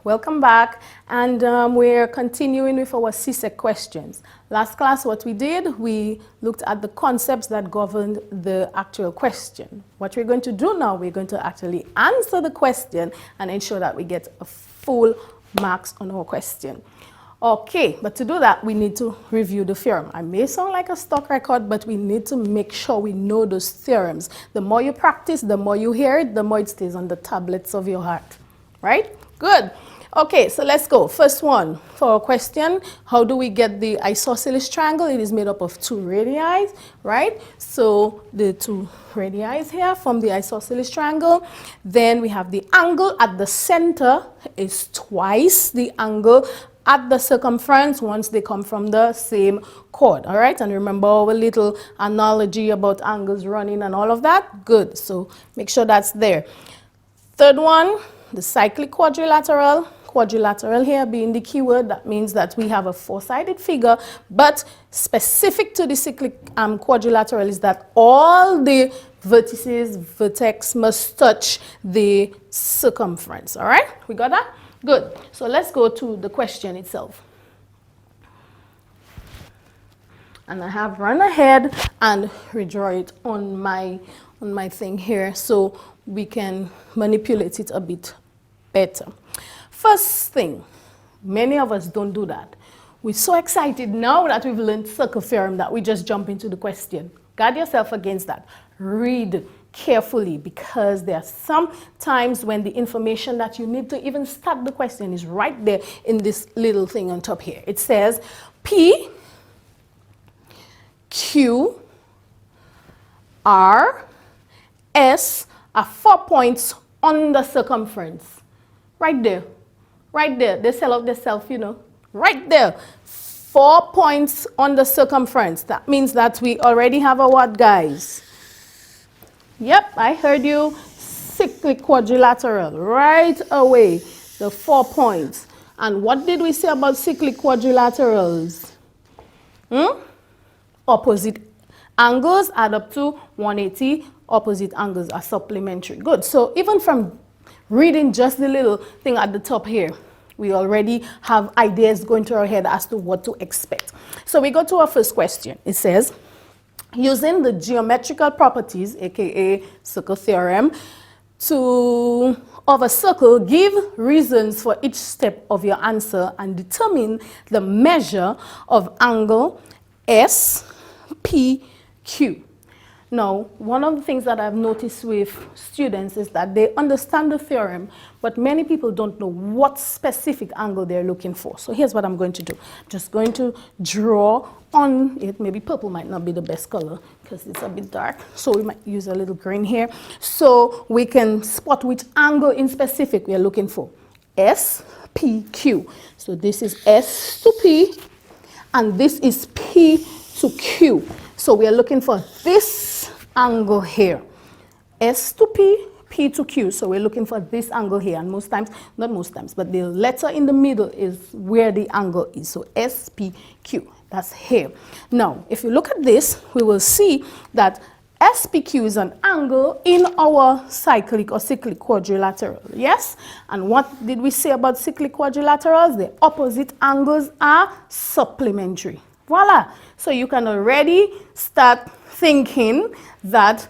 welcome back, and we're continuing with our CSEC questions. Last class, what we did, we looked at the concepts that governed the actual question. What we're going to do now, we're going to actually answer the question and ensure that we get a full marks on our question. Okay, but to do that, we need to review the theorem. I may sound like a stock record, but we need to make sure we know those theorems. The more you practice, the more you hear it, the more it stays on the tablets of your heart. Right? Good. Okay, so let's go. First one for our question, how do we get the isosceles triangle? It is made up of two radii, right? So the two radii here from the isosceles triangle. Then we have the angle at the center is twice the angle at the circumference once they come from the same chord, all right? And remember our little analogy about angles running and all of that? Good, so make sure that's there. Third one, the cyclic quadrilateral. Quadrilateral here being the keyword, that means that we have a four-sided figure, but specific to the cyclic quadrilateral is that all the vertices, vertex must touch the circumference, all right? We got that? Good. So let's go to the question itself. And I have run ahead and redraw it on my thing here so we can manipulate it a bit better. First thing, many of us don't do that. We're so excited now that we've learned circle theorem that we just jump into the question. Guard yourself against that. Read carefully, because there are some times when the information that you need to even start the question is right there in this little thing on top here. It says P, Q, R, S are 4 points on the circumference. Right there. Right there. They sell out themselves, you know. Right there. 4 points on the circumference. That means that we already have a what, guys? Yep, I heard you. Cyclic quadrilateral. Right away. The 4 points. And what did we say about cyclic quadrilaterals? Opposite angles add up to 180. Opposite angles are supplementary. Good. So even from reading just the little thing at the top here, we already have ideas going through our head as to what to expect. So we go to our first question. It says, using the geometrical properties, aka circle theorem, of a circle, give reasons for each step of your answer and determine the measure of angle S, P, Q. Now, one of the things that I've noticed with students is that they understand the theorem, but many people don't know what specific angle they're looking for. So here's what I'm going to do. I'm just going to draw on it. Maybe purple might not be the best color because it's a bit dark. So we might use a little green here. So we can spot which angle in specific we are looking for. S, P, Q. So this is S to P, and this is P to Q. So we are looking for this angle here. S to P, P to Q. So we're looking for this angle here. And most times, not most times, but the letter in the middle is where the angle is. So S, P, Q. That's here. Now, if you look at this, we will see that SPQ is an angle in our cyclic or cyclic quadrilateral. Yes? And what did we say about cyclic quadrilaterals? The opposite angles are supplementary. Voila. So you can already start thinking that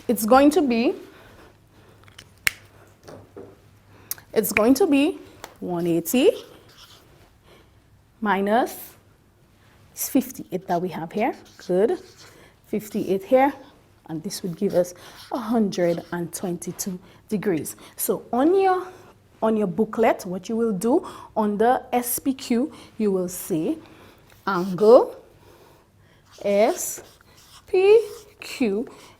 it's going to be 180 minus 58 that we have here. Good. 58 here. And this would give us 122 degrees. So on your booklet, what you will do on the SPQ, you will say angle SPQ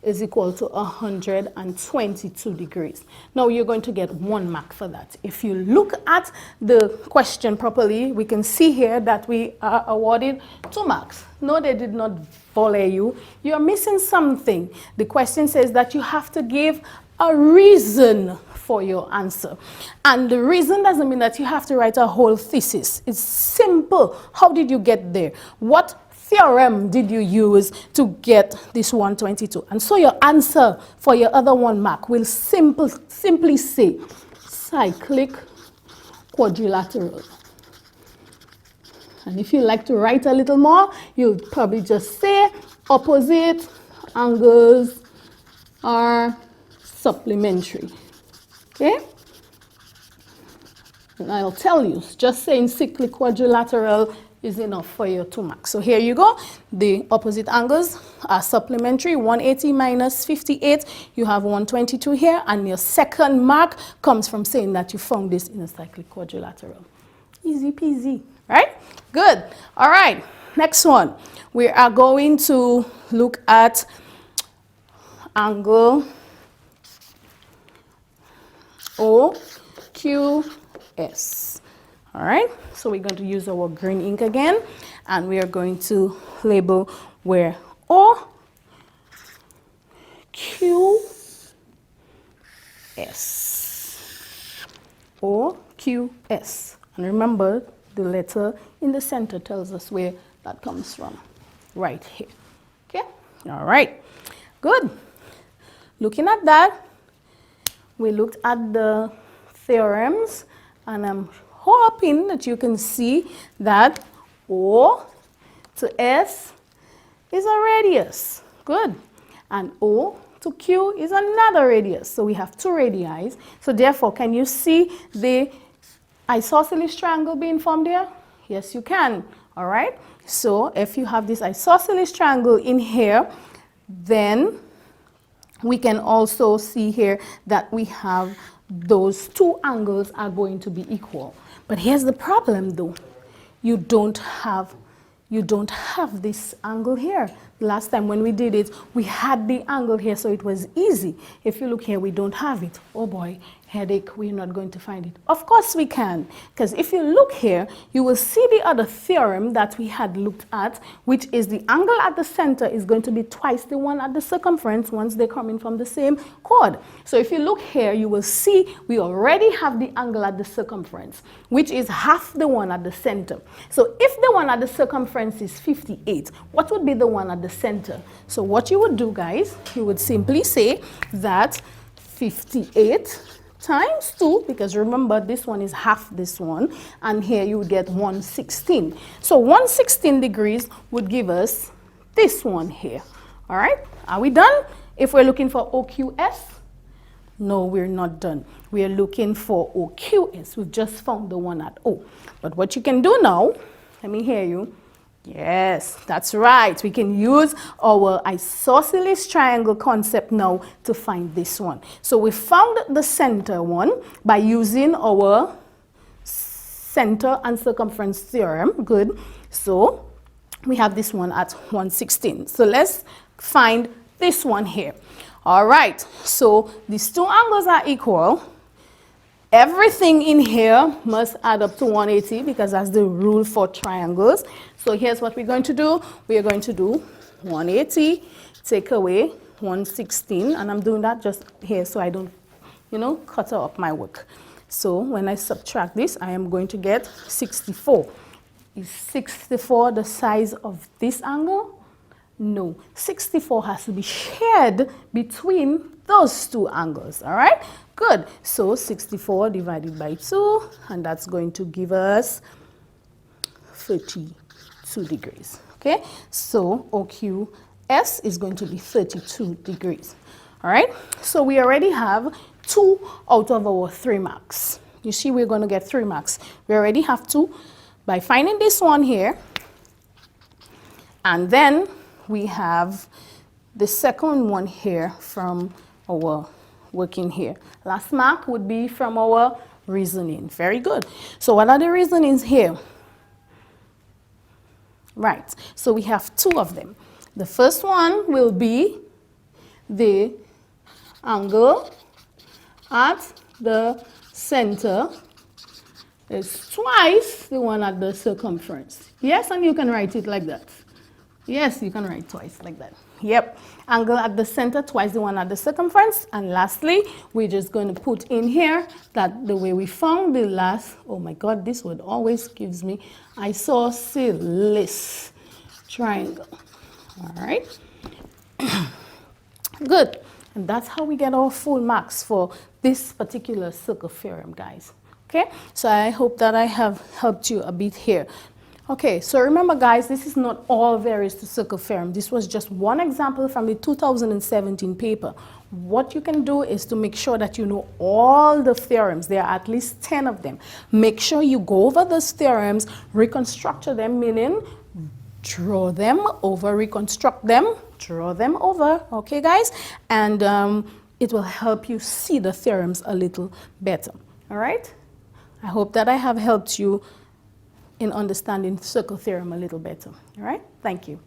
is equal to 122 degrees. Now you're going to get 1 mark for that. If you look at the question properly, we can see here that we are awarded 2 marks. No, they did not volley you. You're missing something. The question says that you have to give a reason for your answer. And the reason doesn't mean that you have to write a whole thesis. It's simple. How did you get there? What theorem did you use to get this 122? And so your answer for your other 1 mark will simply say cyclic quadrilateral. And if you like to write a little more, you'll probably just say opposite angles are supplementary. Okay? And I'll tell you, just saying cyclic quadrilateral is enough for your 2 marks. So here you go. The opposite angles are supplementary. 180 minus 58, you have 122 here. And your second mark comes from saying that you found this in a cyclic quadrilateral. Easy peasy, right? Good. All right. Next one. We are going to look at angle OQS. All right, so we're going to use our green ink again, and we are going to label where OQS. OQS. And remember, the letter in the center tells us where that comes from, right here. Okay, all right, good. Looking at that, we looked at the theorems, and I'm hoping that you can see that O to S is a radius. Good. And O to Q is another radius. So we have 2 radii. So therefore, can you see the isosceles triangle being formed here? Yes, you can. All right. So if you have this isosceles triangle in here, then we can also see here that we have those 2 angles are going to be equal. But here's the problem though. You don't have this angle here. Last time when we did it, we had the angle here, so it was easy. If you look here, we don't have it. Oh boy, headache, we're not going to find it. Of course we can, because if you look here, you will see the other theorem that we had looked at, which is the angle at the center is going to be twice the one at the circumference once they're coming from the same chord. So if you look here, you will see we already have the angle at the circumference, which is half the one at the center. So if the one at the circumference is 58, what would be the one at the center? So what you would do, guys, you would simply say that 58 times 2, because remember this one is half this one, and here you would get 116. So 116 degrees would give us this one here. All right, are we done? If we're looking for OQS, no, we're not done. We are looking for OQS. We've just found the one at O. But what you can do now, let me hear you. Yes, that's right. We can use our isosceles triangle concept now to find this one. So we found the center one by using our center and circumference theorem. Good. So we have this one at 116. So let's find this one here. All right. So these 2 angles are equal. Everything in here must add up to 180 because that's the rule for triangles. So here's what we're going to do. We are going to do 180, take away 116, and I'm doing that just here so I don't, clutter up my work. So when I subtract this, I am going to get 64. Is 64 the size of this angle? No, 64 has to be shared between those 2 angles, all right? Good. So 64 divided by 2, and that's going to give us 32 degrees, okay? So OQS is going to be 32 degrees, all right? So we already have 2 out of our 3 marks. You see, we're going to get 3 marks. We already have 2 by finding this one here, and then we have the second one here from our working here. Last mark would be from our reasoning. Very good. So what are the reasonings here? Right. So we have 2 of them. The first one will be the angle at the center is twice the one at the circumference. Yes, and you can write it like that. Yes, you can write twice like that. Yep. Angle at the center twice the one at the circumference. And lastly, we're just going to put in here that the way we found the last, oh my God, this word always gives me isosceles triangle. All right. Good. And that's how we get our full marks for this particular circle theorem, guys. Okay, so I hope that I have helped you a bit here. Okay, so remember guys, this is not all there is to circle theorem. This was just one example from the 2017 paper. What you can do is to make sure that you know all the theorems. There are at least 10 of them. Make sure you go over those theorems, reconstruct them, meaning draw them over, reconstruct them, draw them over, okay guys? And it will help you see the theorems a little better, all right? I hope that I have helped you in understanding circle theorem a little better. All right? Thank you.